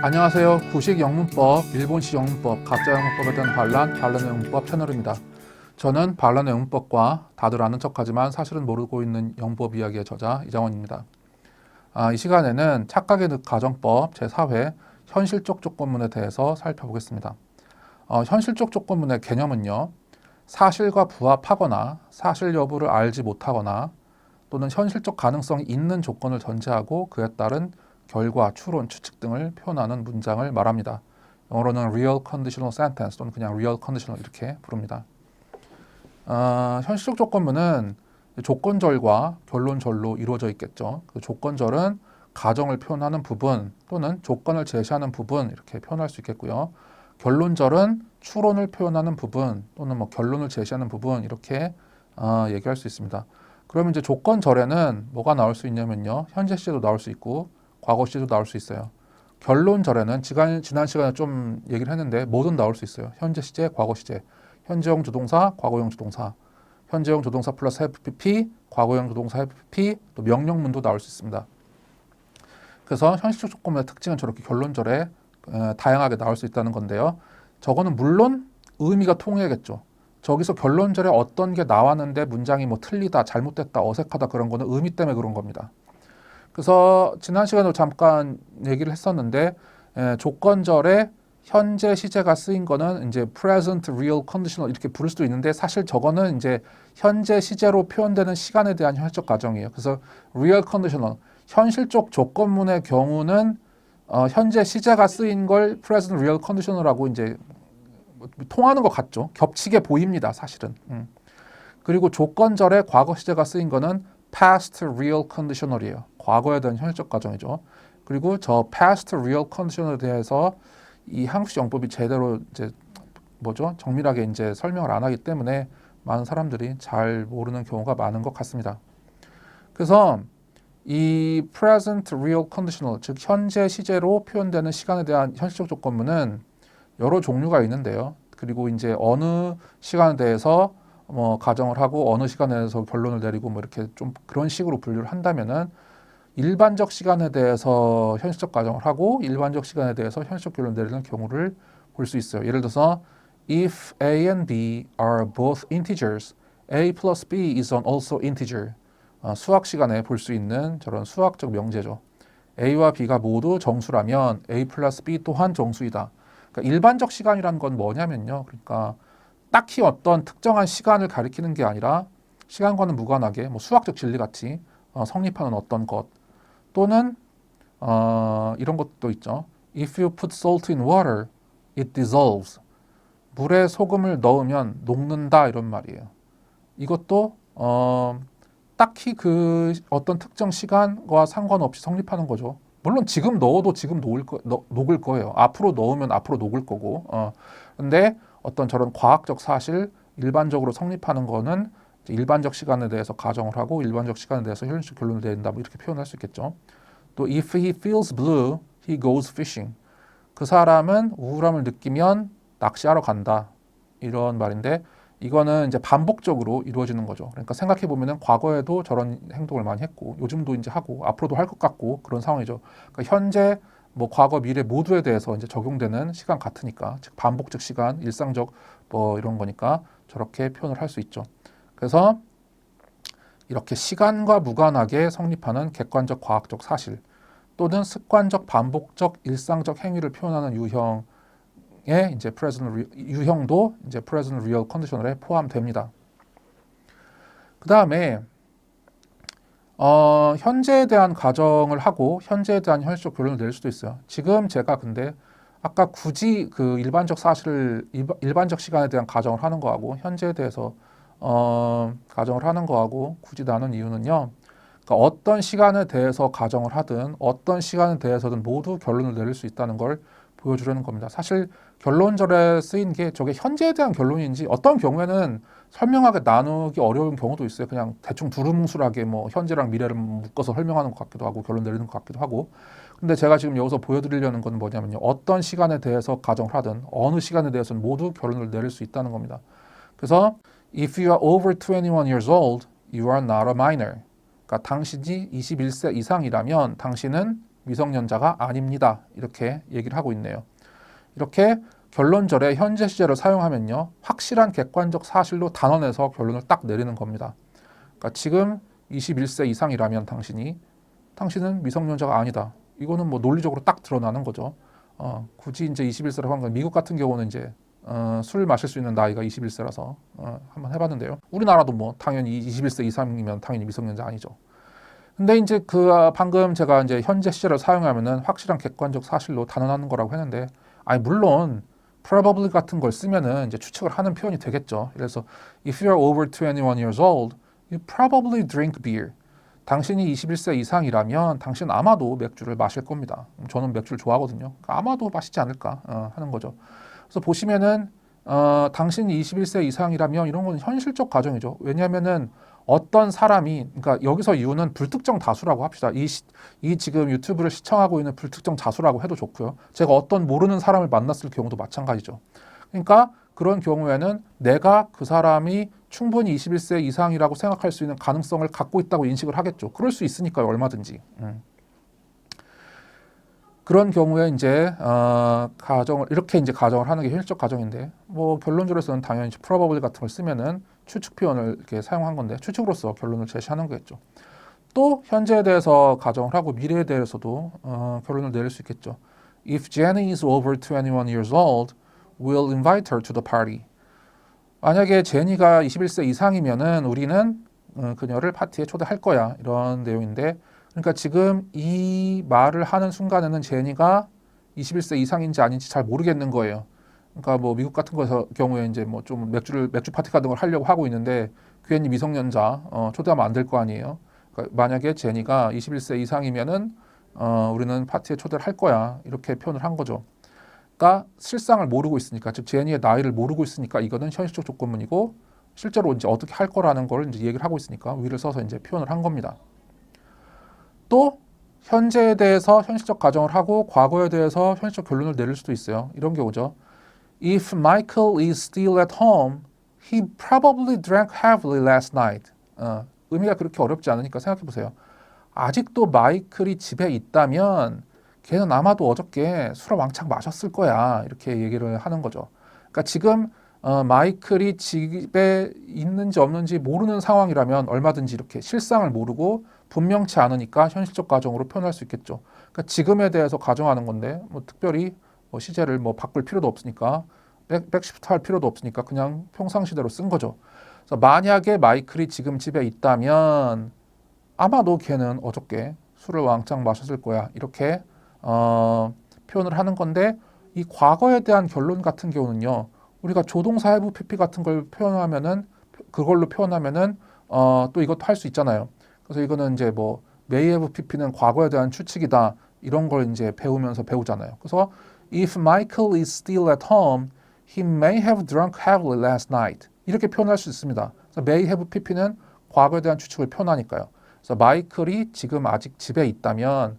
안녕하세요. 구식 영문법, 일본식 영문법, 가짜 영문법에 대한 반란의 영문법 채널입니다. 저는 반란의 영문법과 다들 아는 척하지만 사실은 모르고 있는 영법 이야기의 저자 이장원입니다. 이 시간에는 착각의 늪 가정법 제4회 현실적 조건문에 대해서 살펴보겠습니다. 현실적 조건문의 개념은요, 사실과 부합하거나 사실 여부를 알지 못하거나 또는 현실적 가능성이 있는 조건을 전제하고 그에 따른 결과, 추론, 추측 등을 표현하는 문장을 말합니다. 영어로는 real conditional sentence 또는 그냥 real conditional 이렇게 부릅니다. 현실적 조건문은 조건절과 결론절로 이루어져 있겠죠. 그 조건절은 가정을 표현하는 부분 또는 조건을 제시하는 부분 이렇게 표현할 수 있겠고요. 결론절은 추론을 표현하는 부분 또는 결론을 제시하는 부분 이렇게 얘기할 수 있습니다. 그러면 이제 조건절에는 뭐가 나올 수 있냐면요. 현재 시제도 나올 수 있고 과거 시제도 나올 수 있어요. 결론절에는 지난 시간에 좀 얘기를 했는데 뭐든 나올 수 있어요. 현재 시제, 과거 시제, 현재형 조동사, 과거형 조동사, 현재형 조동사 플러스 FPP, 과거형 조동사 FPP, 또 명령문도 나올 수 있습니다. 그래서 현실적 조건문의 특징은 저렇게 결론절에 다양하게 나올 수 있다는 건데요. 저거는 물론 의미가 통해야겠죠. 저기서 결론절에 어떤 게 나왔는데 문장이 틀리다, 잘못됐다, 어색하다 그런 거는 의미 때문에 그런 겁니다. 그래서 지난 시간에도 잠깐 얘기를 했었는데 조건절에 현재 시제가 쓰인 거는 이제 present real conditional 이렇게 부를 수도 있는데 사실 저거는 이제 현재 시제로 표현되는 시간에 대한 현실적 가정이에요. 그래서 real conditional 현실적 조건문의 경우는 현재 시제가 쓰인 걸 present real conditional하고 이제 통하는 것 같죠. 겹치게 보입니다. 사실은. 그리고 조건절에 과거 시제가 쓰인 거는 past real conditional이에요. 과거에 대한 현실적 가정이죠. 그리고 저 past real conditional에 대해서 이 한국식 영법이 제대로 이제 정밀하게 이제 설명을 안 하기 때문에 많은 사람들이 잘 모르는 경우가 많은 것 같습니다. 그래서 이 present real conditional, 즉 현재 시제로 표현되는 시간에 대한 현실적 조건문은 여러 종류가 있는데요. 그리고 이제 어느 시간에 대해서 가정을 하고 어느 시간에 대해서 결론을 내리고 이렇게 좀 그런 식으로 분류를 한다면은 일반적 시간에 대해서 현실적 가정을 하고 일반적 시간에 대해서 현실적 결론을 내리는 경우를 볼 수 있어요. 예를 들어서 if a and b are both integers, a plus b is also integer. 수학 시간에 볼 수 있는 저런 수학적 명제죠. a와 b가 모두 정수라면 a 플러스 b 또한 정수이다. 그러니까 일반적 시간이란 건 뭐냐면요. 그러니까 딱히 어떤 특정한 시간을 가리키는 게 아니라 시간과는 무관하게 수학적 진리같이 성립하는 어떤 것 또는 이런 것도 있죠. If you put salt in water, it dissolves. 물에 소금을 넣으면 녹는다 이런 말이에요. 이것도 딱히 그 어떤 특정 시간과 상관없이 성립하는 거죠. 물론 지금 넣어도 지금 녹을 거예요. 앞으로 넣으면 앞으로 녹을 거고. 근데 어떤 저런 과학적 사실, 일반적으로 성립하는 거는 일반적 시간에 대해서 가정을 하고 일반적 시간에 대해서 현실적 결론을 내린다. 이렇게 표현할 수 있겠죠. 또 if he feels blue, he goes fishing. 그 사람은 우울함을 느끼면 낚시하러 간다. 이런 말인데 이거는 이제 반복적으로 이루어지는 거죠. 그러니까 생각해 보면은 과거에도 저런 행동을 많이 했고 요즘도 이제 하고 앞으로도 할 것 같고 그런 상황이죠. 그러니까 현재 과거, 미래 모두에 대해서 이제 적용되는 시간 같으니까 즉 반복적 시간, 일상적 이런 거니까 저렇게 표현을 할 수 있죠. 그래서 이렇게 시간과 무관하게 성립하는 객관적 과학적 사실 또는 습관적 반복적 일상적 행위를 표현하는 유형의 이제 유형도 이제 present real conditional에 포함됩니다. 그 다음에 현재에 대한 가정을 하고 현재에 대한 현실적 결론을 낼 수도 있어요. 지금 제가 근데 아까 굳이 그 일반적 사실을 일반적 시간에 대한 가정을 하는 거하고 현재에 대해서 가정을 하는 거하고 굳이 나눈 이유는요. 그러니까 어떤 시간에 대해서 가정을 하든 어떤 시간에 대해서든 모두 결론을 내릴 수 있다는 걸 보여주려는 겁니다. 사실 결론절에 쓰인 게 저게 현재에 대한 결론인지 어떤 경우에는 설명하게 나누기 어려운 경우도 있어요. 그냥 대충 두루뭉술하게 현재랑 미래를 묶어서 설명하는 것 같기도 하고 결론 내리는 것 같기도 하고. 근데 제가 지금 여기서 보여드리려는 건 뭐냐면요. 어떤 시간에 대해서 가정을 하든 어느 시간에 대해서는 모두 결론을 내릴 수 있다는 겁니다. 그래서 if you are over 21 years old, you are not a minor. 그러니까 당신이 21세 이상이라면 당신은 미성년자가 아닙니다. 이렇게 얘기를 하고 있네요. 이렇게 결론절에 현재 시제를 사용하면요. 확실한 객관적 사실로 단언해서 결론을 딱 내리는 겁니다. 그러니까 지금 21세 이상이라면 당신은 미성년자가 아니다. 이거는 뭐 논리적으로 딱 드러나는 거죠. 굳이 이제 21세라고 하는 건 미국 같은 경우는 이제 술 마실 수 있는 나이가 21세라서 한번 해봤는데요. 우리나라도 뭐 당연히 21세 이상이면 당연히 미성년자 아니죠. 근데 이제 방금 제가 이제 현재 시제를 사용하면은 확실한 객관적 사실로 단언하는 거라고 했는데, 물론 probably 같은 걸 쓰면은 이제 추측을 하는 표현이 되겠죠. 그래서 if you're over 21 years old, you probably drink beer. 당신이 21세 이상이라면 당신은 아마도 맥주를 마실 겁니다. 저는 맥주를 좋아하거든요. 그러니까 아마도 마시지 않을까 하는 거죠. 그래서 보시면은 당신이 21세 이상이라면 이런 건 현실적 가정이죠. 왜냐하면은 어떤 사람이, 그러니까 여기서 이유는 불특정 다수라고 합시다. 이 지금 유튜브를 시청하고 있는 불특정 다수라고 해도 좋고요. 제가 어떤 모르는 사람을 만났을 경우도 마찬가지죠. 그러니까 그런 경우에는 내가 그 사람이 충분히 21세 이상이라고 생각할 수 있는 가능성을 갖고 있다고 인식을 하겠죠. 그럴 수 있으니까요, 얼마든지. 그런 경우에 이제 이렇게 이제 가정을 하는 게 현실적 가정인데, 뭐 결론적으로는 당연히 probable 같은 걸 쓰면은 추측 표현을 이렇게 사용한 건데 추측으로서 결론을 제시하는 거겠죠. 또 현재에 대해서 가정을 하고 미래에 대해서도 결론을 내릴 수 있겠죠. If Jenny is over 21 years old, we'll invite her to the party. 만약에 제니가 21세 이상이면은 우리는 그녀를 파티에 초대할 거야. 이런 내용인데, 그러니까 지금 이 말을 하는 순간에는 제니가 21세 이상인지 아닌지 잘 모르겠는 거예요. 그러니까 뭐 미국 같은 경우에 이제 뭐 좀 맥주 파티 같은 걸 하려고 하고 있는데 괜히 미성년자 초대하면 안 될 거 아니에요. 그러니까 만약에 제니가 21세 이상이면은 우리는 파티에 초대를 할 거야. 이렇게 표현을 한 거죠. 그러니까 실상을 모르고 있으니까, 즉 제니의 나이를 모르고 있으니까 이거는 현실적 조건문이고, 실제로 이제 어떻게 할 거라는 걸 이제 얘기를 하고 있으니까 위를 써서 이제 표현을 한 겁니다. 또 현재에 대해서 현실적 가정을 하고 과거에 대해서 현실적 결론을 내릴 수도 있어요. 이런 경우죠. If Michael is still at home, he probably drank heavily last night. 의미가 그렇게 어렵지 않으니까 생각해 보세요. 아직도 마이클이 집에 있다면 걔는 아마도 어저께 술을 왕창 마셨을 거야. 이렇게 얘기를 하는 거죠. 그러니까 지금 마이클이 집에 있는지 없는지 모르는 상황이라면 얼마든지 이렇게 실상을 모르고 분명치 않으니까 현실적 가정으로 표현할 수 있겠죠. 그러니까 지금에 대해서 가정하는 건데 뭐 특별히 뭐 시제를 뭐 바꿀 필요도 없으니까 백시프트 할 필요도 없으니까 그냥 평상시대로 쓴 거죠. 그래서 만약에 마이클이 지금 집에 있다면 아마도 걔는 어저께 술을 왕창 마셨을 거야. 이렇게 표현을 하는 건데, 이 과거에 대한 결론 같은 경우는요. 우리가 조동사 have PP 같은 걸 그걸로 표현하면은 또 이것도 할 수 있잖아요. 그래서 이거는 이제 뭐 may have PP는 과거에 대한 추측이다. 이런 걸 이제 배우면서 배우잖아요. 그래서 if Michael is still at home, he may have drunk heavily last night. 이렇게 표현할 수 있습니다. 그래서 may have PP는 과거에 대한 추측을 표현하니까요. 그래서 마이클이 지금 아직 집에 있다면,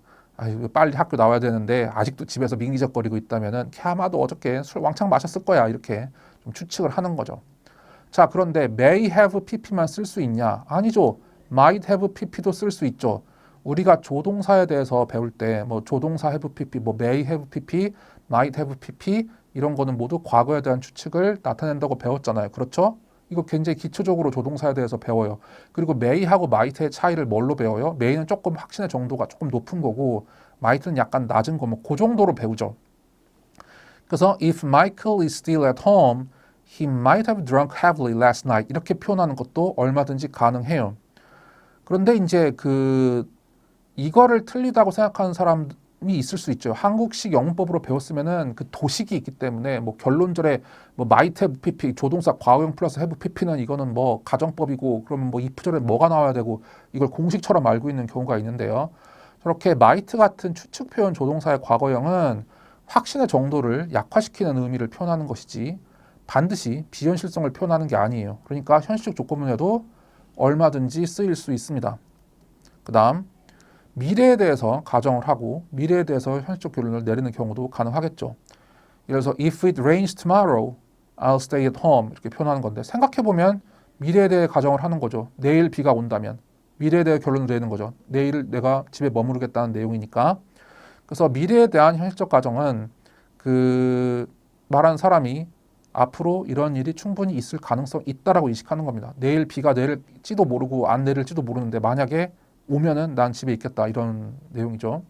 빨리 학교 나와야 되는데 아직도 집에서 민기적거리고 있다면은 아마도 어저께 술 왕창 마셨을 거야. 이렇게 좀 추측을 하는 거죠. 자, 그런데 may have pp만 쓸 수 있냐? 아니죠. might have pp도 쓸 수 있죠. 우리가 조동사에 대해서 배울 때 뭐 조동사 have pp, 뭐 may have pp, might have pp 이런 거는 모두 과거에 대한 추측을 나타낸다고 배웠잖아요. 그렇죠? 이거 굉장히 기초적으로 조동사에 대해서 배워요. 그리고 may하고 might의 차이를 뭘로 배워요? may는 조금 확신의 정도가 조금 높은 거고 might는 약간 낮은 거, 뭐 그 정도로 배우죠. 그래서 if Michael is still at home, he might have drunk heavily last night. 이렇게 표현하는 것도 얼마든지 가능해요. 그런데 이제 이거를 틀리다고 생각하는 사람이 있을 수 있죠. 한국식 영문법으로 배웠으면은 그 도식이 있기 때문에 뭐 결론절에 뭐 might have pp, 조동사 과거형 플러스 have pp는 이거는 뭐 가정법이고, 그러면 뭐 if절에 뭐가 나와야 되고 이걸 공식처럼 알고 있는 경우가 있는데요. 저렇게 might 같은 추측 표현 조동사의 과거형은 확신의 정도를 약화시키는 의미를 표현하는 것이지 반드시 비현실성을 표현하는 게 아니에요. 그러니까 현실적 조건문에도 얼마든지 쓰일 수 있습니다. 그 다음 미래에 대해서 가정을 하고 미래에 대해서 현실적 결론을 내리는 경우도 가능하겠죠. 예를 들어서 if it rains tomorrow, I'll stay at home 이렇게 표현하는 건데, 생각해보면 미래에 대해 가정을 하는 거죠. 내일 비가 온다면 미래에 대해 결론을 내리는 거죠. 내일 내가 집에 머무르겠다는 내용이니까. 그래서 미래에 대한 현실적 가정은 그 말하는 사람이 앞으로 이런 일이 충분히 있을 가능성이 있다라고 인식하는 겁니다. 내일 비가 내릴지도 모르고 안 내릴지도 모르는데 만약에 오면은 난 집에 있겠다 이런 내용이죠.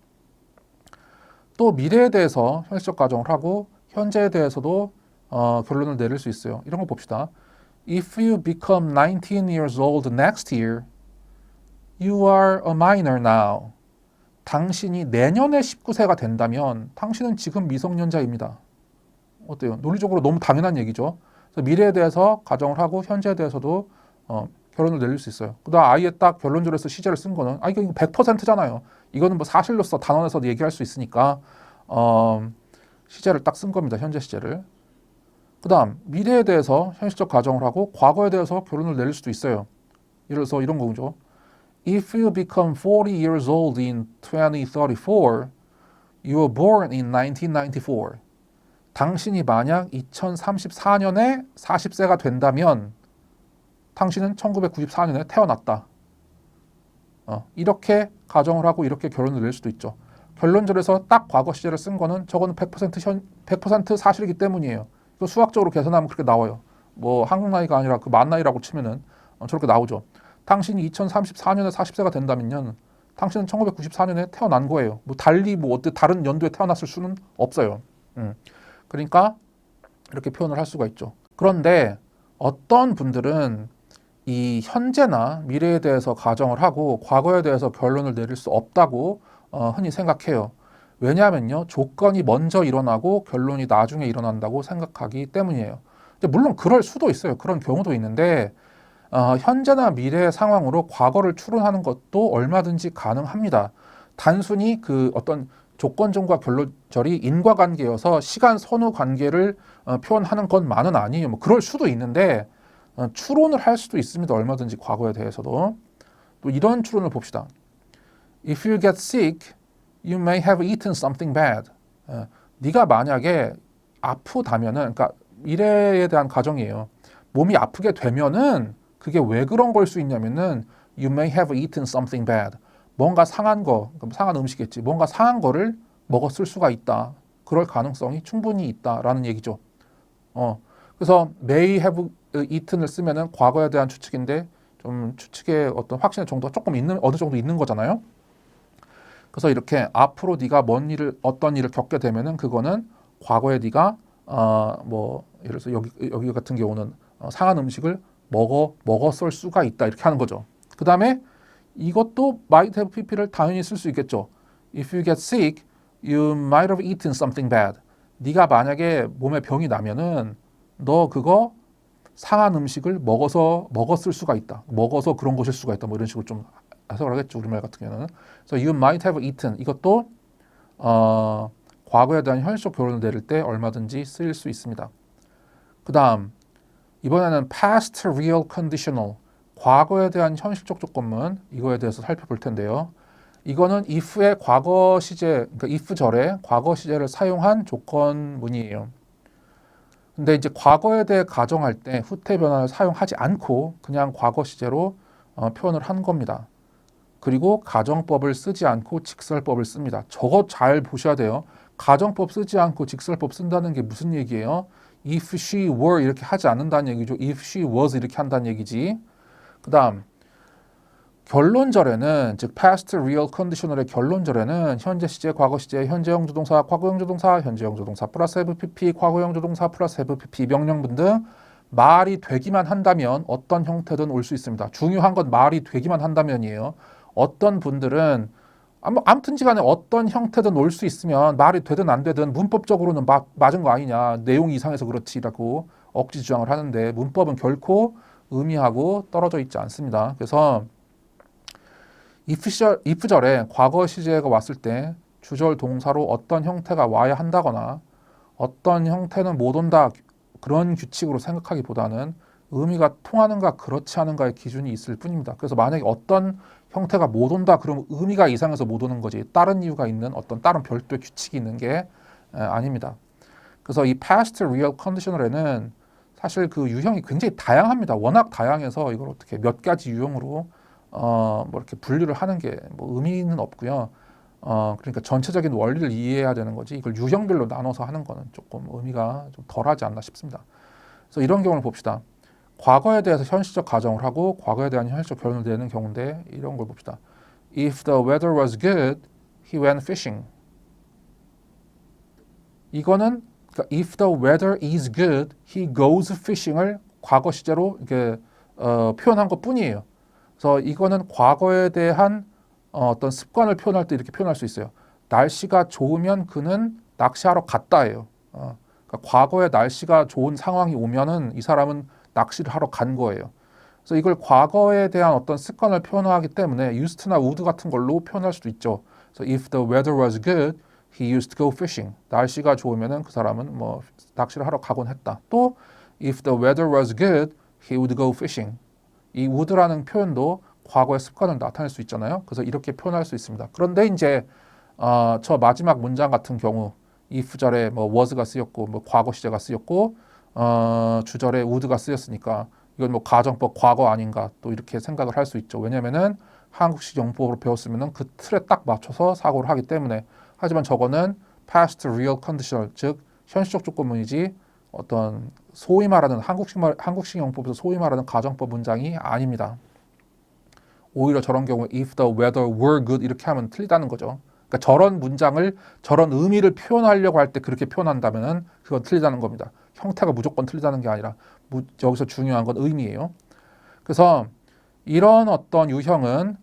또 미래에 대해서 현실적 가정을 하고 현재에 대해서도 결론을 내릴 수 있어요. 이런 거 봅시다. If you become 19 years old next year, you are a minor now. 당신이 내년에 19세가 된다면 당신은 지금 미성년자입니다. 어때요? 논리적으로 너무 당연한 얘기죠. 그래서 미래에 대해서 가정을 하고 현재에 대해서도 결론을 내릴 수 있어요. 그다음 아예 딱 결론적으로 해서 시제를 쓴 거는 이거 100%잖아요. 이거는 뭐 사실로서 단언해서 얘기할 수 있으니까 시제를 딱 쓴 겁니다. 현재 시제를. 그다음 미래에 대해서 현실적 가정을 하고 과거에 대해서 결론을 내릴 수도 있어요. 예를 들어서 이런 거죠. If you become 40 years old in 2034, you were born in 1994. 당신이 만약 2034년에 40세가 된다면 당신은 1994년에 태어났다. 이렇게 가정을 하고 이렇게 결론을 낼 수도 있죠. 결론절에서 딱 과거 시제를 쓴 거는 저거는 100% 사실이기 때문이에요. 이거 수학적으로 계산하면 그렇게 나와요. 뭐 한국 나이가 아니라 그 만 나이라고 치면은 저렇게 나오죠. 당신이 2034년에 40세가 된다면요, 당신은 1994년에 태어난 거예요. 뭐 달리 뭐 어때 다른 연도에 태어났을 수는 없어요. 그러니까 이렇게 표현을 할 수가 있죠. 그런데 어떤 분들은 이 현재나 미래에 대해서 가정을 하고 과거에 대해서 결론을 내릴 수 없다고 흔히 생각해요. 왜냐하면요, 조건이 먼저 일어나고 결론이 나중에 일어난다고 생각하기 때문이에요. 근데 물론 그럴 수도 있어요. 그런 경우도 있는데 현재나 미래의 상황으로 과거를 추론하는 것도 얼마든지 가능합니다. 단순히 그 어떤 조건전과 결론절이 인과관계여서 시간 선후 관계를 표현하는 것만은 아니에요. 뭐 그럴 수도 있는데 추론을 할 수도 있습니다. 얼마든지 과거에 대해서도. 또 이런 추론을 봅시다. If you get sick, you may have eaten something bad. 네가 만약에 아프다면은, 그러니까 미래에 대한 가정이에요. 몸이 아프게 되면은 그게 왜 그런 걸 수 있냐면은 you may have eaten something bad. 뭔가 상한 거, 상한 음식이겠지. 뭔가 상한 거를 먹었을 수가 있다. 그럴 가능성이 충분히 있다라는 얘기죠. 그래서 may have eaten을 쓰면은 과거에 대한 추측인데 좀 추측의 어떤 확신의 정도가 조금 어느 정도 있는 거잖아요. 그래서 이렇게 앞으로 네가 어떤 일을 겪게 되면은 그거는 과거에 네가 뭐 예를 들어서 여기 같은 경우는 상한 음식을 먹었을 수가 있다 이렇게 하는 거죠. 그 다음에 이것도 might have pp를 당연히 쓸 수 있겠죠. If you get sick, you might have eaten something bad. 네가 만약에 몸에 병이 나면은 너 그거 상한 음식을 먹었을 수가 있다. 먹어서 그런 것일 수가 있다. 뭐 이런 식으로 좀 해석을 하겠죠. 우리말 같은 경우는. 그래서 you might have eaten 이것도 과거에 대한 현실적 결론을 내릴 때 얼마든지 쓰일 수 있습니다. 그 다음 이번에는 past real conditional 과거에 대한 현실적 조건문 이거에 대해서 살펴볼 텐데요. 이거는 if의 과거 시제, 그러니까 if절에 과거 시제를 사용한 조건문이에요. 근데 이제 과거에 대해 가정할 때 후태 변화를 사용하지 않고 그냥 과거 시제로 표현을 한 겁니다. 그리고 가정법을 쓰지 않고 직설법을 씁니다. 저거 잘 보셔야 돼요. 가정법 쓰지 않고 직설법 쓴다는 게 무슨 얘기예요? If she were 이렇게 하지 않는다는 얘기죠. If she was 이렇게 한다는 얘기지. 그 다음 결론절에는 즉 past real conditional의 결론절에는 현재 시제, 과거 시제, 현재형 조동사, 과거형 조동사, 현재형 조동사 플러스 have pp, 과거형 조동사 플러스 have pp 명령문 등 말이 되기만 한다면 어떤 형태든 올 수 있습니다. 중요한 건 말이 되기만 한다면이에요. 어떤 분들은 아무튼지 간에 어떤 형태든 올 수 있으면 말이 되든 안 되든 문법적으로는 맞은 거 아니냐, 내용이 이상해서 그렇지라고 억지 주장을 하는데 문법은 의미하고 떨어져 있지 않습니다. 그래서 if절에 과거 시제가 왔을 때 주절 동사로 어떤 형태가 와야 한다거나 어떤 형태는 못 온다 그런 규칙으로 생각하기보다는 의미가 통하는가 그렇지 않은가의 기준이 있을 뿐입니다. 그래서 만약에 어떤 형태가 못 온다 그러면 의미가 이상해서 못 오는 거지 다른 이유가 있는 어떤 다른 별도의 규칙이 있는 게 아닙니다. 그래서 이 past real conditional에는 사실 그 유형이 굉장히 다양합니다. 워낙 다양해서 이걸 어떻게 몇 가지 유형으로 뭐 이렇게 분류를 하는 게 뭐 의미는 없고요. 그러니까 전체적인 원리를 이해해야 되는 거지 이걸 유형별로 나눠서 하는 거는 조금 의미가 좀 덜하지 않나 싶습니다. 그래서 이런 경우를 봅시다. 과거에 대해서 현실적 가정을 하고 과거에 대한 현실적 결론을 내는 경우인데 이런 걸 봅시다. If the weather was good, he went fishing. 이거는 그러니까 if the weather is good, he goes fishing을 과거 시제로 이렇게 표현한 것뿐이에요. 그래서 이거는 과거에 대한 어떤 습관을 표현할 때 이렇게 표현할 수 있어요. 날씨가 좋으면 그는 낚시하러 갔다예요. 그러니까 과거에 날씨가 좋은 상황이 오면은 이 사람은 낚시를 하러 간 거예요. 그래서 이걸 과거에 대한 어떤 습관을 표현하기 때문에 used나 would 같은 걸로 표현할 수도 있죠. 그래서 if the weather was good, he used to go fishing. 날씨가 좋으면은 그 사람은 뭐 낚시를 하러 가곤 했다. 또 if the weather was good, he would go fishing. 이 would라는 표현도 과거의 습관을 나타낼 수 있잖아요. 그래서 이렇게 표현할 수 있습니다. 그런데 이제 저 마지막 문장 같은 경우 if 절에 뭐 was가 쓰였고 뭐 과거 시제가 쓰였고 주절에 would가 쓰였으니까 이건 뭐 가정법 과거 아닌가 또 이렇게 생각을 할 수 있죠. 왜냐면은 한국식 용법으로 배웠으면은 그 틀에 딱 맞춰서 사고를 하기 때문에. 하지만 저거는 past real conditional, 즉 현실적 조건문이지 어떤 소위 말하는 한국식 용법에서 소위 말하는 가정법 문장이 아닙니다. 오히려 저런 경우에 if the weather were good 이렇게 하면 틀리다는 거죠. 그러니까 저런 문장을 저런 의미를 표현하려고 할 때 그렇게 표현한다면은 그건 틀리다는 겁니다. 형태가 무조건 틀리다는 게 아니라 여기서 중요한 건 의미예요. 그래서 이런 어떤 유형은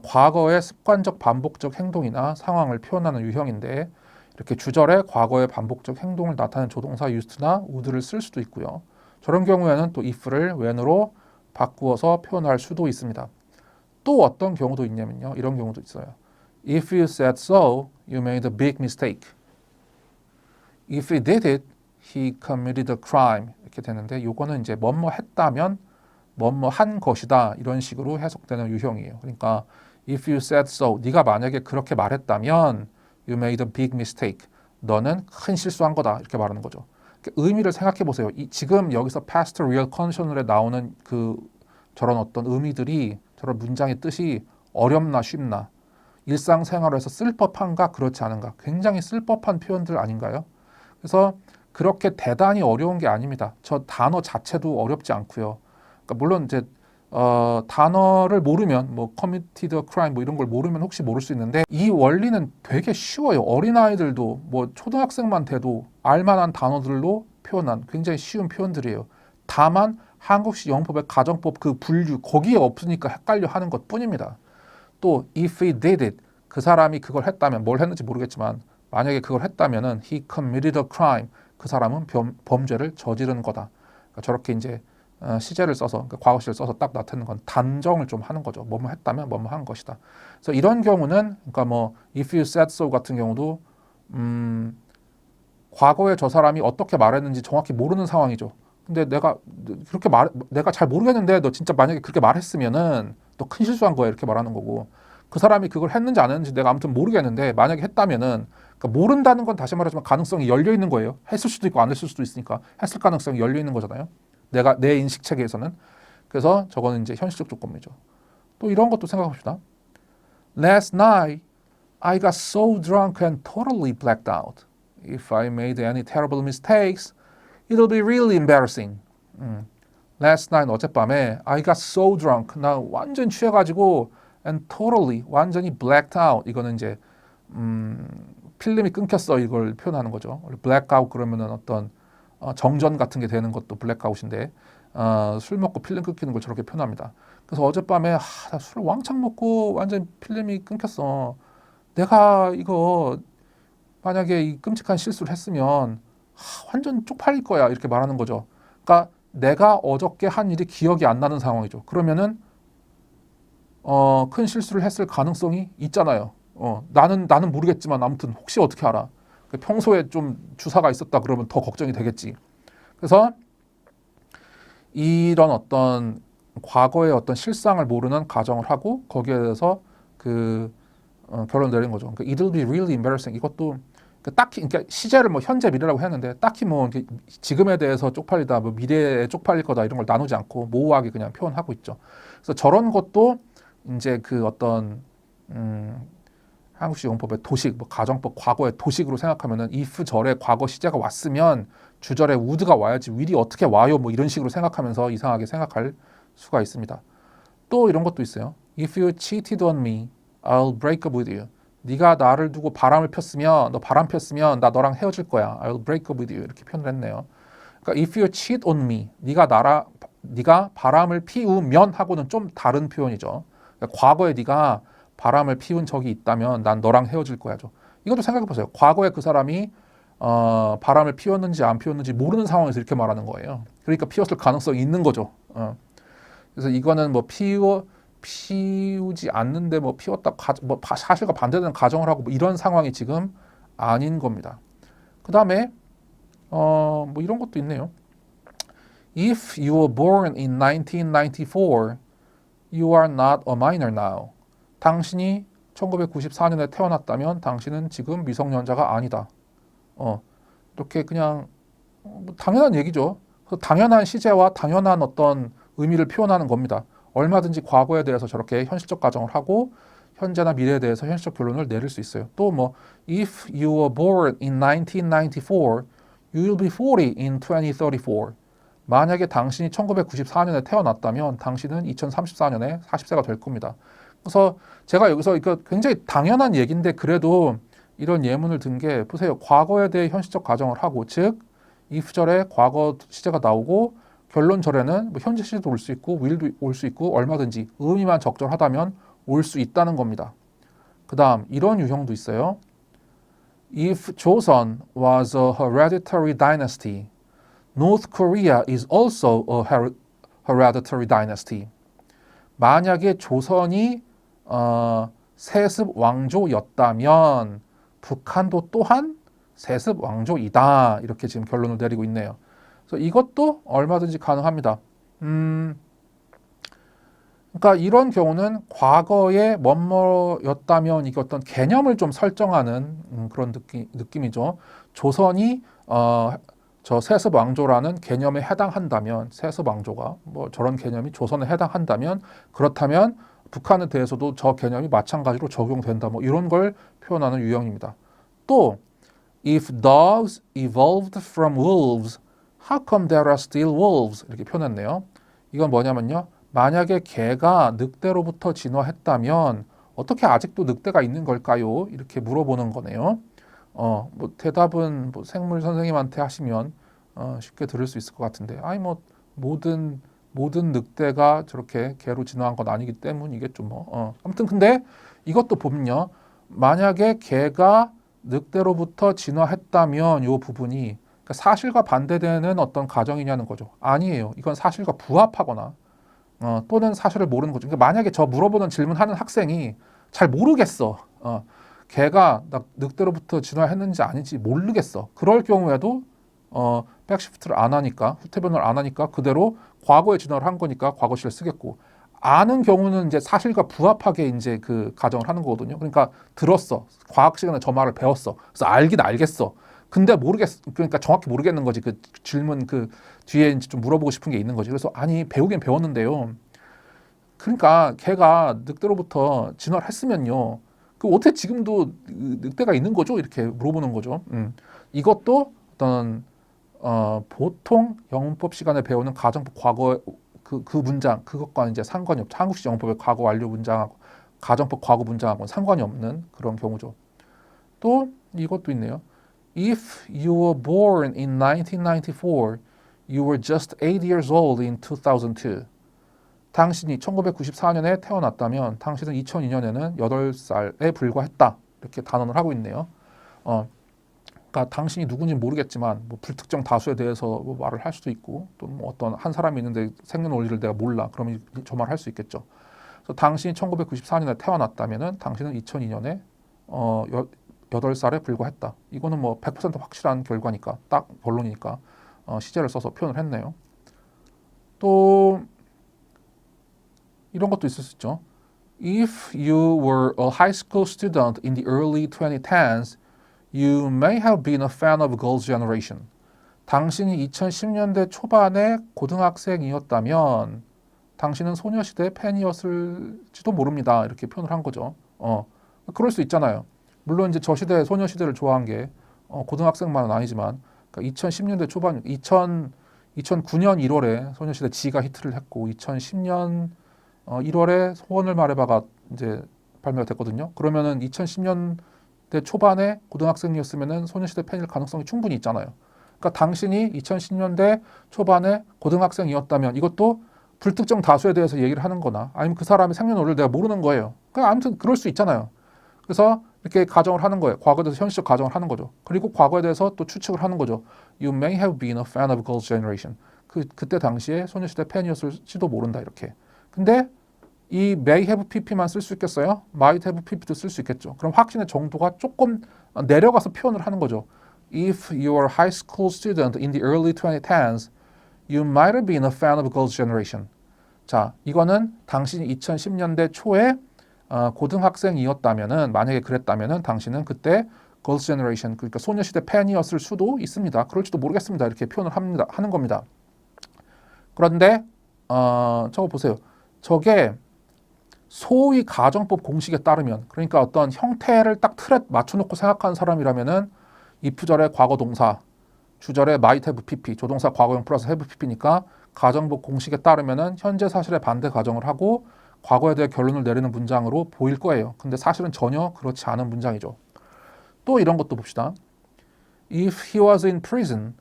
과거의 습관적 반복적 행동이나 상황을 표현하는 유형인데 이렇게 주절에 과거의 반복적 행동을 나타내는 조동사 used나 would를 쓸 수도 있고요. 저런 경우에는 또 if를 when으로 바꾸어서 표현할 수도 있습니다. 또 어떤 경우도 있냐면요. 이런 경우도 있어요. If you said so, you made a big mistake. If he did it, he committed a crime. 이렇게 되는데 이거는 이제 뭐뭐 했다면 뭐뭐 한 것이다 이런 식으로 해석되는 유형이에요. 그러니까 if you said so, 네가 만약에 그렇게 말했다면 you made a big mistake. 너는 큰 실수한 거다 이렇게 말하는 거죠. 의미를 생각해 보세요. 지금 여기서 past real conditional에 나오는 그 저런 어떤 의미들이 저런 문장의 뜻이 어렵나 쉽나 일상생활에서 쓸 법한가 그렇지 않은가 굉장히 쓸 법한 표현들 아닌가요? 그래서 그렇게 대단히 어려운 게 아닙니다. 저 단어 자체도 어렵지 않고요. 그러니까 물론 이제 단어를 모르면 뭐 committed crime 뭐 이런 걸 모르면 혹시 모를 수 있는데 이 원리는 되게 쉬워요. 어린아이들도 뭐 초등학생만 돼도 알만한 단어들로 표현한 굉장히 쉬운 표현들이에요. 다만 한국식 영법의 가정법 그 분류 거기에 없으니까 헷갈려 하는 것 뿐입니다. 또 if he did it 그 사람이 그걸 했다면 뭘 했는지 모르겠지만 만약에 그걸 했다면은 he committed a crime 그 사람은 범죄를 저지른 거다. 그러니까 저렇게 이제 시제를 써서 그러니까 과거시를 써서 딱 나타내는 건 단정을 좀 하는 거죠. 뭐뭐 했다면 뭐뭐 한 것이다. 그래서 이런 경우는 그러니까 뭐 if you said so 같은 경우도 과거에 저 사람이 어떻게 말했는지 정확히 모르는 상황이죠. 근데 내가 잘 모르겠는데 너 진짜 만약에 그렇게 말했으면은 너 큰 실수한 거야 이렇게 말하는 거고 그 사람이 그걸 했는지 안 했는지 내가 아무튼 모르겠는데 만약에 했다면은 그러니까 모른다는 건 다시 말하지만 가능성이 열려 있는 거예요. 했을 수도 있고 안 했을 수도 있으니까 했을 가능성이 열려 있는 거잖아요. 내 인식 체계에서는. 그래서 저거는 이제 현실적 조건이죠. 또 이런 것도 생각합시다. Last night I got so drunk and totally blacked out. If I made any terrible mistakes, it'll be really embarrassing. Last night 어젯밤에 I got so drunk. 나 완전 취해가지고 and totally 완전히 blacked out. 이거는 이제 필름이 끊겼어 이걸 표현하는 거죠. blackout 그러면은 어떤 정전 같은 게 되는 것도 블랙아웃인데 술 먹고 필름 끊기는 걸 저렇게 표현합니다. 그래서 어젯밤에 나 술 왕창 먹고 완전 필름이 끊겼어. 내가 이거 만약에 이 끔찍한 실수를 했으면 완전 쪽팔릴 거야 이렇게 말하는 거죠. 그러니까 내가 어저께 한 일이 기억이 안 나는 상황이죠. 그러면은 큰 실수를 했을 가능성이 있잖아요. 나는 모르겠지만 아무튼 혹시 어떻게 알아? 평소에 좀 주사가 있었다 그러면 더 걱정이 되겠지. 그래서 이런 어떤 과거의 어떤 실상을 모르는 가정을 하고 거기에 대해서 그 결론을 내린 거죠. 그러니까 it'll be really embarrassing. 이것도 딱히 그러니까 시제를 뭐 현재 미래라고 했는데 딱히 뭐 지금에 대해서 쪽팔리다, 뭐 미래에 쪽팔릴 거다 이런 걸 나누지 않고 모호하게 그냥 표현하고 있죠. 그래서 저런 것도 이제 그 어떤 한국식 용법의 도식, 뭐 가정법 과거의 도식으로 생각하면은 if 절에 과거 시제가 왔으면 주절에 would가 와야지 will이 어떻게 와요? 뭐 이런 식으로 생각하면서 이상하게 생각할 수가 있습니다. 또 이런 것도 있어요. If you cheated on me, I'll break up with you. 네가 나를 두고 바람을 폈으면, 너 바람 폈으면 나 너랑 헤어질 거야. I'll break up with you. 이렇게 표현을 했네요. 그러니까 if you cheat on me, 네가 바람을 피우면 하고는 좀 다른 표현이죠. 그러니까 과거에 네가 바람을 피운 적이 있다면 난 너랑 헤어질 거야죠. 이것도 생각해 보세요. 과거에 그 사람이 바람을 피웠는지 안 피웠는지 모르는 상황에서 이렇게 말하는 거예요. 그러니까 피웠을 가능성이 있는 거죠. 그래서 이거는 뭐 피우지 않는데 뭐 피웠다 뭐 사실과 반대되는 가정을 하고 뭐 이런 상황이 지금 아닌 겁니다. 그 다음에 뭐 이런 것도 있네요. If you were born in 1994, you are not a minor now. 당신이 1994년에 태어났다면 당신은 지금 미성년자가 아니다. 이렇게 그냥 뭐 당연한 얘기죠. 당연한 시제와 당연한 어떤 의미를 표현하는 겁니다. 얼마든지 과거에 대해서 저렇게 현실적 가정을 하고 현재나 미래에 대해서 현실적 결론을 내릴 수 있어요. 또 뭐 If you were born in 1994, you will be 40 in 2034. 만약에 당신이 1994년에 태어났다면 당신은 2034년에 40세가 될 겁니다. 그래서 제가 여기서 이거 굉장히 당연한 얘기인데 그래도 이런 예문을 든 게 보세요. 과거에 대해 현실적 가정을 하고 즉 if절에 과거 시제가 나오고 결론절에는 뭐 현재 시제도 올 수 있고 will도 올 수 있고 얼마든지 의미만 적절하다면 올 수 있다는 겁니다. 그 다음 이런 유형도 있어요. If Joseon was a hereditary dynasty, North Korea is also a hereditary dynasty. 만약에 조선이 세습 왕조였다면 북한도 또한 세습 왕조이다. 이렇게 지금 결론을 내리고 있네요. 그래서 이것도 얼마든지 가능합니다. 그러니까 이런 경우는 과거에 뭐뭐였다면 이게 어떤 개념을 좀 설정하는 그런 느낌이죠. 조선이 저 세습 왕조라는 개념에 해당한다면 세습 왕조가 뭐 저런 개념이 조선에 해당한다면 그렇다면 북한에 대해서도 저 개념이 마찬가지로 적용된다. 뭐 이런 걸 표현하는 유형입니다. 또 If dogs evolved from wolves, how come there are still wolves? 이렇게 표현했네요. 이건 뭐냐면요. 만약에 개가 늑대로부터 진화했다면 어떻게 아직도 늑대가 있는 걸까요? 이렇게 물어보는 거네요. 뭐 대답은 뭐 생물 선생님한테 하시면 쉽게 들을 수 있을 것 같은데, 아니 뭐 모든 늑대가 저렇게 개로 진화한 건 아니기 때문이겠죠 뭐. 아무튼 근데 이것도 보면요. 만약에 개가 늑대로부터 진화했다면 이 부분이 그러니까 사실과 반대되는 어떤 가정이냐는 거죠. 아니에요. 이건 사실과 부합하거나 또는 사실을 모르는 거죠. 그러니까 만약에 저 물어보는 질문하는 학생이 잘 모르겠어. 개가 늑대로부터 진화했는지 아닌지 모르겠어. 그럴 경우에도 백시프트를 안 하니까 후퇴변을 안 하니까 그대로 과거에 진화를 한 거니까 과거시를 쓰겠고 아는 경우는 이제 사실과 부합하게 이제 그 가정을 하는 거거든요. 그러니까 들었어. 과학 시간에 저 말을 배웠어. 그래서 알긴 알겠어. 근데 그러니까 정확히 모르겠는 거지. 그 질문 그 뒤에 이제 좀 물어보고 싶은 게 있는 거지. 그래서 아니 배우긴 배웠는데요. 그러니까 걔가 늑대로부터 진화를 했으면요. 그 어떻게 지금도 늑대가 있는 거죠? 이렇게 물어보는 거죠. 이것도 어떤 보통 영문법 시간에 배우는 가정법 과거 그 문장 그것과 이제 상관이 없죠. 한국식 영문법의 과거 완료 문장하고 가정법 과거 문장하고는 상관이 없는 그런 경우죠. 또 이것도 있네요. If you were born in 1994, you were just 8 years old in 2002. 당신이 1994년에 태어났다면 당신은 2002년에는 8살에 불과했다. 이렇게 단언을 하고 있네요. 그러니까 당신이 누군지 모르겠지만 뭐 불특정 다수에 대해서 뭐 말을 할 수도 있고 또 뭐 어떤 한 사람이 있는데 생년월일을 내가 몰라. 그러면 저 말 할 수 있겠죠. 그래서 당신이 1994년에 태어났다면은 당신은 2002년에 8살에 불과했다. 이거는 뭐 100% 확실한 결과니까 딱 결론이니까 시제를 써서 표현을 했네요. 또 이런 것도 있을 수 있죠. If you were a high school student in the early 2010s, you may have been a fan of Girls' Generation. 당신이 2010년대 초반에 고등학생이었다면 당신은 소녀시대 팬이었을지도 모릅니다. 이렇게 표현을 한 거죠. 그럴 수 있잖아요. 물론 이제 저 시대 소녀시대를 좋아한 게 고등학생만은 아니지만 그러니까 2010년대 초반 2009년 1월에 소녀시대 지가 히트를 했고 2010년 1월에 소원을 말해봐가 이제 발매가 됐거든요. 그러면은 2010년대 초반에 고등학생이었으면은 소녀시대 팬일 가능성이 충분히 있잖아요. 그러니까 당신이 2010년대 초반에 고등학생이었다면 이것도 불특정 다수에 대해서 얘기를 하는 거나 아니면 그 사람의 생년월일을 내가 모르는 거예요. 그러니까 아무튼 그럴 수 있잖아요. 그래서 이렇게 가정을 하는 거예요. 과거에 대해서 현실적 가정을 하는 거죠. 그리고 과거에 대해서 또 추측을 하는 거죠. You may have been a fan of Girls' Generation. 그때 당시에 소녀시대 팬이었을지도 모른다 이렇게. 근데 이 may have pp만 쓸 수 있겠어요? might have pp도 쓸 수 있겠죠. 그럼 확신의 정도가 조금 내려가서 표현을 하는 거죠. If you were a high school student in the early 2010s, you might have been a fan of Girls' Generation. 자, 이거는 당신이 2010년대 초에 고등학생이었다면은 만약에 그랬다면은 당신은 그때 Girls' Generation 그러니까 소녀시대 팬이었을 수도 있습니다. 그럴지도 모르겠습니다. 이렇게 표현을 하는 겁니다. 그런데 저거 보세요. 저게 소위 가정법 공식에 따르면 그러니까 어떤 형태를 딱 틀에 맞춰놓고 생각하는 사람이라면은 if절의 과거 동사, 주절의 might have pp, 조동사 과거형 플러스 have pp니까 가정법 공식에 따르면은 현재 사실에 반대 가정을 하고 과거에 대해 결론을 내리는 문장으로 보일 거예요. 근데 사실은 전혀 그렇지 않은 문장이죠. 또 이런 것도 봅시다. If he was in prison,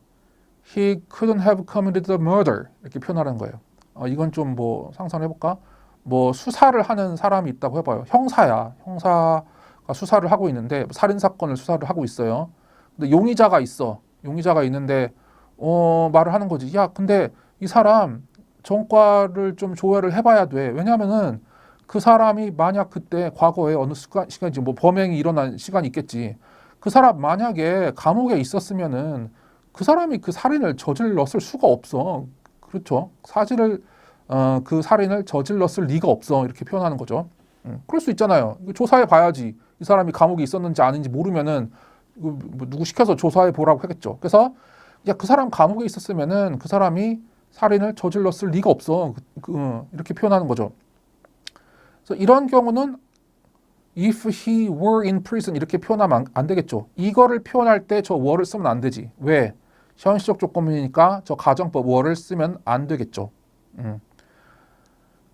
he couldn't have committed the murder. 이렇게 표현하는 거예요. 이건 좀 뭐 상상을 해볼까? 뭐 수사를 하는 사람이 있다고 해봐요. 형사야. 형사가 수사를 하고 있는데 살인 사건을 수사를 하고 있어요. 근데 용의자가 있어. 용의자가 있는데 말을 하는 거지. 야, 근데 이 사람 전과를 좀 조회를 해봐야 돼. 왜냐하면은 그 사람이 만약 그때 과거에 어느 시간이지 뭐 범행이 일어난 시간이 있겠지. 그 사람 만약에 감옥에 있었으면은 그 사람이 그 살인을 저질렀을 수가 없어. 그렇죠. 그 살인을 저질렀을 리가 없어. 이렇게 표현하는 거죠. 그럴 수 있잖아요. 조사해 봐야지. 이 사람이 감옥에 있었는지 아닌지 모르면은 뭐 누구 시켜서 조사해 보라고 하겠죠. 그래서 야, 그 사람 감옥에 있었으면은 그 사람이 살인을 저질렀을 리가 없어. 이렇게 표현하는 거죠. 그래서 이런 경우는 if he were in prison 이렇게 표현하면 안 되겠죠. 이거를 표현할 때 저 were를 쓰면 안 되지. 왜? 현실적 조건이니까 저 가정법 were를 쓰면 안 되겠죠.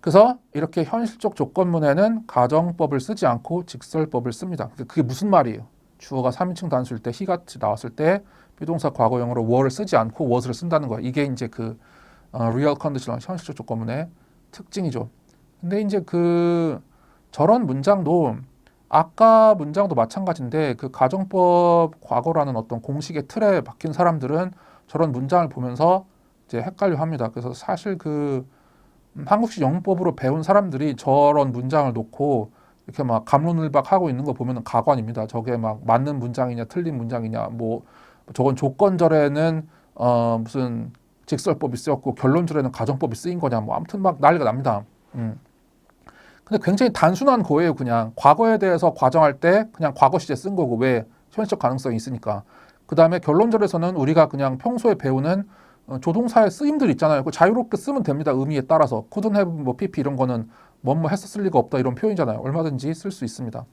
그래서 이렇게 현실적 조건문에는 가정법을 쓰지 않고 직설법을 씁니다. 그게 무슨 말이에요? 주어가 3인칭 단수일 때 he같이 나왔을 때 비동사 과거형으로 were를 쓰지 않고 was를 쓴다는 거야. 이게 이제 그 real conditional 현실적 조건문의 특징이죠. 근데 이제 저런 문장도 아까 문장도 마찬가지인데 그 가정법 과거라는 어떤 공식의 틀에 박힌 사람들은 저런 문장을 보면서 이제 헷갈려 합니다. 그래서 사실 한국식 영문법으로 배운 사람들이 저런 문장을 놓고 이렇게 막 갑론을박하고 있는 거 보면은 가관입니다. 저게 막 맞는 문장이냐 틀린 문장이냐 뭐 저건 조건절에는 무슨 직설법이 쓰였고 결론절에는 가정법이 쓰인 거냐 뭐 아무튼 막 난리가 납니다. 근데 굉장히 단순한 거예요. 그냥 과거에 대해서 과정할 때 그냥 과거 시제 쓴 거고 왜 현실적 가능성이 있으니까. 그 다음에 결론절에서는 우리가 그냥 평소에 배우는 조동사의 쓰임들 있잖아요. 그 자유롭게 쓰면 됩니다. 의미에 따라서. couldn't have 뭐 pp 이런 거는 뭐뭐 했었을 리가 없다 이런 표현이잖아요. 얼마든지 쓸 수 있습니다.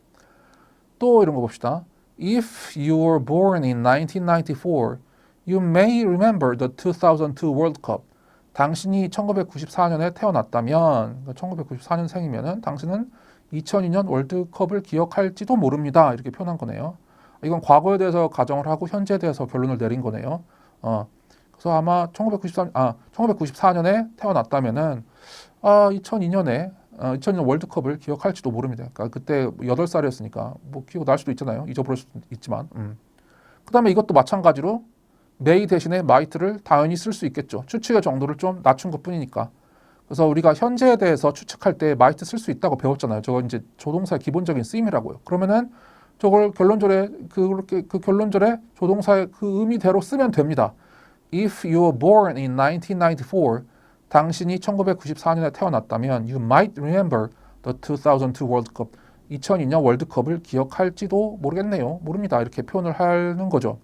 또 이런 거 봅시다. If you were born in 1994, you may remember the 2002 World Cup. 당신이 1994년에 태어났다면, 1994년생이면은 당신은 2002년 월드컵을 기억할지도 모릅니다. 이렇게 표현한 거네요. 이건 과거에 대해서 가정을 하고 현재에 대해서 결론을 내린 거네요. 그래서 아마 1994년에 태어났다면은 2002년 월드컵을 기억할지도 모릅니다. 그러니까 그때 8살이었으니까 뭐 기억날 수도 있잖아요. 잊어버릴 수도 있지만. 그다음에 이것도 마찬가지로 may 대신에 might를 당연히 쓸 수 있겠죠. 추측의 정도를 좀 낮춘 것뿐이니까. 그래서 우리가 현재에 대해서 추측할 때 might 쓸 수 있다고 배웠잖아요. 저거 이제 조동사의 기본적인 쓰임이라고요. 그러면은 저걸 결론절에 그 결론절에 조동사의 그 의미대로 쓰면 됩니다. If you were born in 1994, 당신이 1994년에 태어났다면 you might remember the 2002 World Cup. 2002년 월드컵을 기억할지도 모르겠네요. 모릅니다. 이렇게 표현을 하는 거죠.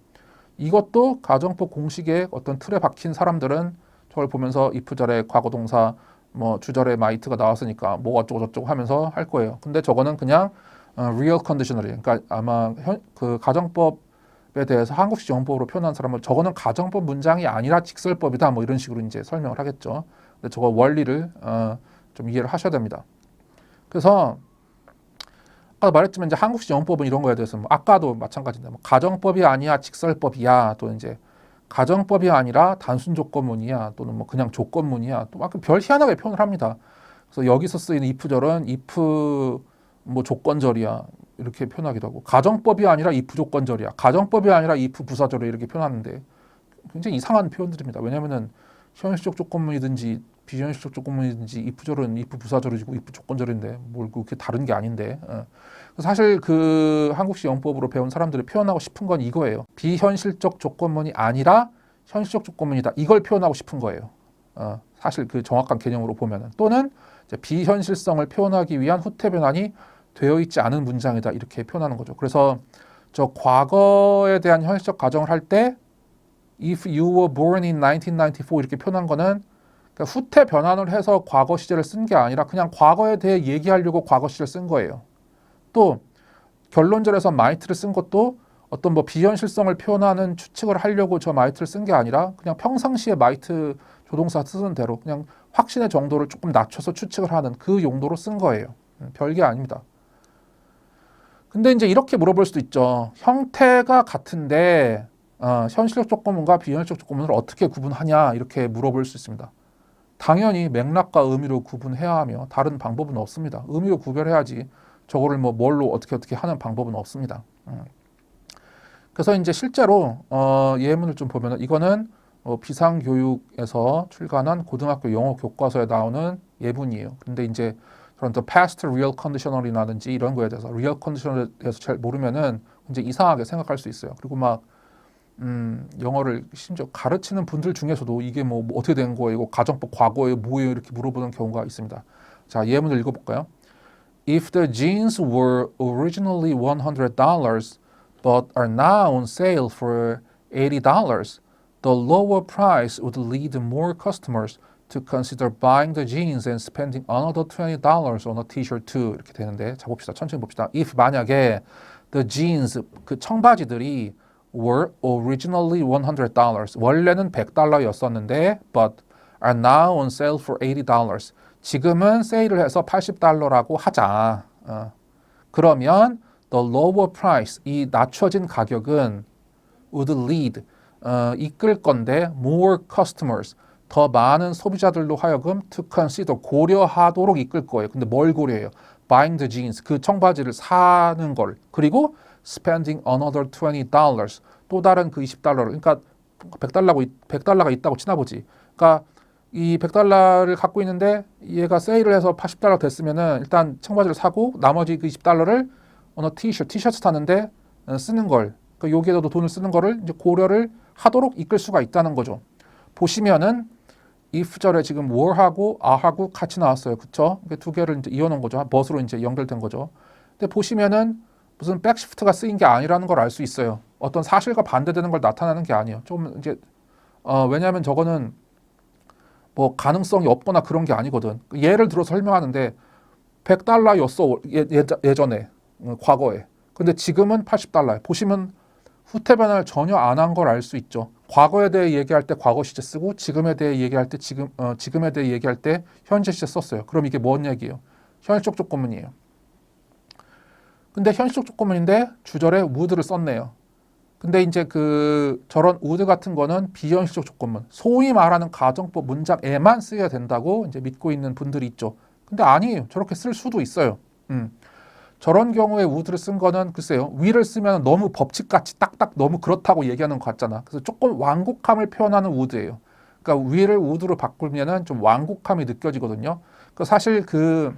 이것도 가정법 공식의 어떤 틀에 박힌 사람들은 저걸 보면서 if절에 과거동사 뭐 주절에 might가 나왔으니까 뭐 어쩌고 저쩌고 하면서 할 거예요. 근데 저거는 그냥 real conditionally. 그러니까 아마 그 가정법에 대해서 한국식 영법으로 표현한 사람은 저거는 가정법 문장이 아니라 직설법이다. 뭐 이런 식으로 이제 설명을 하겠죠. 근데 저거 원리를 좀 이해를 하셔야 됩니다. 그래서 아까 말했지만 이제 한국식 영법은 이런 거에 대해서 뭐 아까도 마찬가지인데 뭐 가정법이 아니야 직설법이야 또는 이제 가정법이 아니라 단순 조건문이야 또는 뭐 그냥 조건문이야 또 막 별 희한하게 표현을 합니다. 그래서 여기서 쓰이는 if절은 if 뭐 조건절이야 이렇게 표현하기도 하고 가정법이 아니라 if 조건절이야 가정법이 아니라 if 부사절이야 이렇게 표현하는데 굉장히 이상한 표현들입니다. 왜냐하면은 현실적 조건문이든지 비현실적 조건문이든지 if절은 if 부사절이고 if 조건절인데 뭘 그렇게 다른 게 아닌데 사실 그 한국식 영법으로 배운 사람들이 표현하고 싶은 건 이거예요. 비현실적 조건문이 아니라 현실적 조건문이다. 이걸 표현하고 싶은 거예요. 사실 그 정확한 개념으로 보면은 또는 이제 비현실성을 표현하기 위한 후태 변환이 되어 있지 않은 문장이다. 이렇게 표현하는 거죠. 그래서 저 과거에 대한 현실적 가정을 할 때 if you were born in 1994 이렇게 표현한 거는 그러니까 후태 변환을 해서 과거 시제를 쓴 게 아니라 그냥 과거에 대해 얘기하려고 과거 시제를 쓴 거예요. 또 결론절에서 might를 쓴 것도 어떤 뭐 비현실성을 표현하는 추측을 하려고 저 might를 쓴 게 아니라 그냥 평상시에 might 조동사 쓰는 대로 그냥 확신의 정도를 조금 낮춰서 추측을 하는 그 용도로 쓴 거예요. 별게 아닙니다. 근데 이제 이렇게 물어볼 수도 있죠. 형태가 같은데 현실적 조건문과 비현실적 조건문을 어떻게 구분하냐 이렇게 물어볼 수 있습니다. 당연히 맥락과 의미로 구분해야 하며 다른 방법은 없습니다. 의미로 구별해야지 저거를 뭐 뭘로 어떻게 하는 방법은 없습니다. 그래서 이제 실제로 예문을 좀 보면은 이거는 비상교육에서 출간한 고등학교 영어 교과서에 나오는 예문이에요. 근데 이제 그런 또 past real conditional이라든지 이런 거에 대해서 real conditional에 대해서 잘 모르면은 이제 이상하게 생각할 수 있어요. 그리고 막 영어를 심지어 가르치는 분들 중에서도 이게 뭐 어떻게 된 거예요? 이거 가정법 과거에 뭐예요? 이렇게 물어보는 경우가 있습니다. 자, 예문을 읽어볼까요? If the jeans were originally $100 but are now on sale for $80, the lower price would lead more customers to consider buying the jeans and spending another $20 on a t-shirt too. 이렇게 되는데 자 봅시다. 천천히 봅시다. If 만약에 the jeans 그 청바지들이 were originally $100 원래는 $100였었는데 but are now on sale for $80. 지금은 세일을 해서 $80라고 하자. 그러면 the lower price 이 낮춰진 가격은 would lead 이끌 건데 more customers 더 많은 소비자들로 하여금 to consider 고려하도록 이끌 거예요. 근데 뭘 고려해요? Buying the jeans 그 청바지를 사는 걸 그리고 spending another $20 또 다른 그 $20 그러니까 $100가 있다고 치나보지. 그러니까 이 $100를 갖고 있는데 얘가 세일을 해서 $80 됐으면은 일단 청바지를 사고 나머지 그 $20를 어느 티셔츠 사는데 쓰는 걸 그러니까 여기에도 돈을 쓰는 거를 이제 고려를 하도록 이끌 수가 있다는 거죠. 보시면은 if절에 지금 were하고 are하고 같이 나왔어요. 그쵸? 두 개를 이제 이어놓은 거죠. but으로 이제 연결된 거죠. 근데 보시면은 무슨 백시프트가 쓰인 게 아니라는 걸 알 수 있어요. 어떤 사실과 반대되는 걸 나타내는 게 아니에요. 좀 이제 왜냐하면 저거는 뭐 가능성이 없거나 그런 게 아니거든. 예를 들어서 설명하는데 $100였어 예전에 과거에. 근데 지금은 $80. 보시면 후태 변화를 전혀 안 한 걸 알 수 있죠. 과거에 대해 얘기할 때 과거 시제 쓰고 지금에 대해 얘기할 때 지금에 대해 얘기할 때 현재 시제 썼어요. 그럼 이게 뭔 얘기예요? 현실적 조건문이에요. 근데 현실적 조건문인데 주절에 would를 썼네요. 근데 이제 그 저런 would 같은 거는 비현실적 조건문, 소위 말하는 가정법 문장에만 쓰여야 된다고 이제 믿고 있는 분들이 있죠. 근데 아니에요. 저렇게 쓸 수도 있어요. 저런 경우에 would를 쓴 거는 글쎄요. will을 쓰면 너무 법칙같이 딱딱 너무 그렇다고 얘기하는 것 같잖아. 그래서 조금 완곡함을 표현하는 would예요. 그러니까 will을 would로 바꾸면은 좀 완곡함이 느껴지거든요. 그 사실 그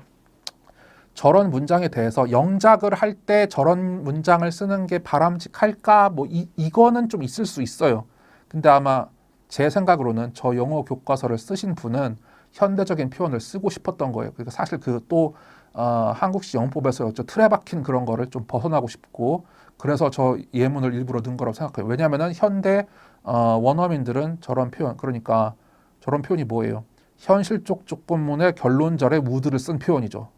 저런 문장에 대해서 영작을 할 때 저런 문장을 쓰는 게 바람직할까? 뭐 이거는 좀 있을 수 있어요. 근데 아마 제 생각으로는 저 영어 교과서를 쓰신 분은 현대적인 표현을 쓰고 싶었던 거예요. 그러니까 사실 그 또 한국식 영법에서 틀에 박힌 그런 거를 좀 벗어나고 싶고 그래서 저 예문을 일부러 넣은 거라고 생각해요. 왜냐하면은 현대 원어민들은 저런 표현 그러니까 저런 표현이 뭐예요? 현실적 조건문의 결론절에 would를 쓴 표현이죠.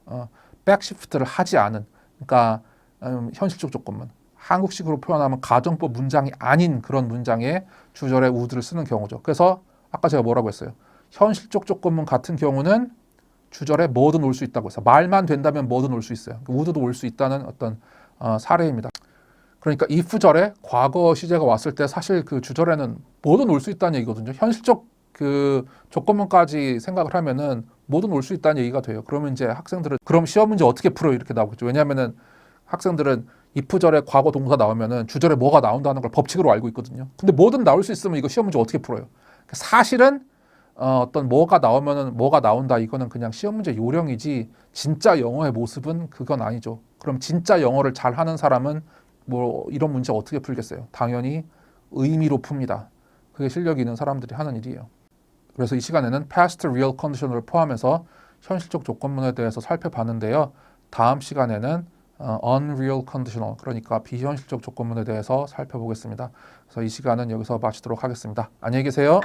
백시프트를 하지 않은 그러니까 현실적 조건문. 한국식으로 표현하면 가정법 문장이 아닌 그런 문장에 주절에 would를 쓰는 경우죠. 그래서 아까 제가 뭐라고 했어요? 현실적 조건문 같은 경우는 주절에 뭐든 올 수 있다고 해서 말만 된다면 뭐든 올 수 있어요. would도 올 수 있다는 어떤 사례입니다. 그러니까 if절에 과거 시제가 왔을 때 사실 그 주절에는 뭐든 올 수 있다는 얘기거든요. 현실적 그 조건문까지 생각을 하면은 뭐든 올 수 있다는 얘기가 돼요. 그러면 이제 학생들은 그럼 시험 문제 어떻게 풀어 이렇게 나오겠죠. 왜냐하면은 학생들은 if절에 과거 동사 나오면은 주절에 뭐가 나온다는 걸 법칙으로 알고 있거든요. 근데 뭐든 나올 수 있으면 이거 시험 문제 어떻게 풀어요? 사실은 어떤 뭐가 나오면은 뭐가 나온다 이거는 그냥 시험 문제 요령이지 진짜 영어의 모습은 그건 아니죠. 그럼 진짜 영어를 잘하는 사람은 뭐 이런 문제 어떻게 풀겠어요? 당연히 의미로 풉니다. 그게 실력이 있는 사람들이 하는 일이에요. 그래서 이 시간에는 past real condition을 포함해서 현실적 조건문에 대해서 살펴봤는데요. 다음 시간에는 unreal conditional, 그러니까 비현실적 조건문에 대해서 살펴보겠습니다. 그래서 이 시간은 여기서 마치도록 하겠습니다. 안녕히 계세요.